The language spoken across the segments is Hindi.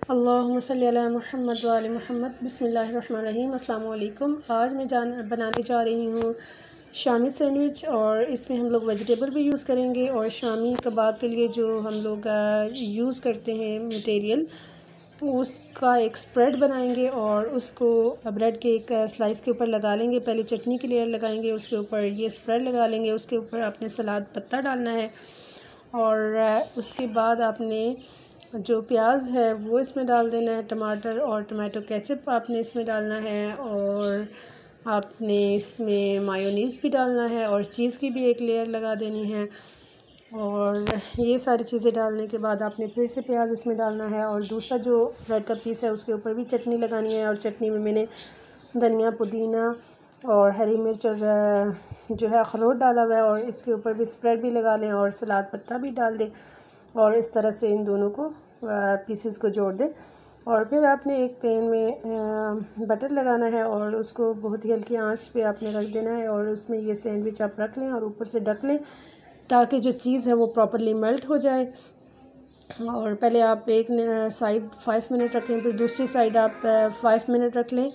अल्लाहुम्मा सल्ली अला मुहम्मद व आले मुहम्मद। बिस्मिल्लाहिर्रहमानिर्रहीम। अस्सलाम वालेकुम। आज मैं बनाने जा रही हूँ शामी सैंडविच, और इसमें हम लोग वेजिटेबल भी यूज़ करेंगे। और शामी कबाब के लिए जो हम लोग यूज़ करते हैं मटेरियल, उसका एक स्प्रेड बनाएंगे और उसको ब्रेड के एक स्लाइस के ऊपर लगा लेंगे। पहले चटनी की लेयर लगाएंगे, उसके ऊपर ये स्प्रेड लगा लेंगे। उसके ऊपर आपने सलाद पत्ता डालना है, और उसके बाद आपने जो प्याज है वो इसमें डाल देना है, टमाटर और टमाटो केचप आपने इसमें डालना है, और आपने इसमें मायोनीज़ भी डालना है, और चीज़ की भी एक लेयर लगा देनी है। और ये सारी चीज़ें डालने के बाद आपने फिर से प्याज इसमें डालना है, और दूसरा जो ब्रेड का पीस है उसके ऊपर भी चटनी लगानी है। और चटनी में मैंने धनिया, पुदीना और हरी मिर्च और जो है अखरोट डाला हुआ है, और इसके ऊपर भी स्प्रेड भी लगा लें और सलाद पत्ता भी डाल दें, और इस तरह से इन दोनों को पीसेस को जोड़ दें। और फिर आपने एक पैन में बटर लगाना है, और उसको बहुत ही हल्की आंच पे आपने रख देना है, और उसमें ये सैंडविच आप रख लें और ऊपर से ढक लें ताकि जो चीज़ है वो प्रॉपर्ली मेल्ट हो जाए। और पहले आप एक साइड 5 मिनट रखें, फिर दूसरी साइड आप 5 मिनट रख लें,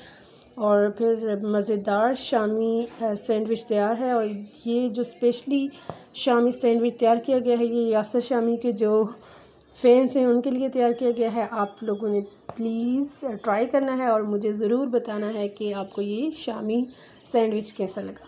और फिर मज़ेदार शामी सैंडविच तैयार है। और ये जो स्पेशली शामी सैंडविच तैयार किया गया है, ये यासर शामी के जो फैंस हैं उनके लिए तैयार किया गया है। आप लोगों ने प्लीज़ ट्राई करना है और मुझे ज़रूर बताना है कि आपको ये शामी सैंडविच कैसा लगा।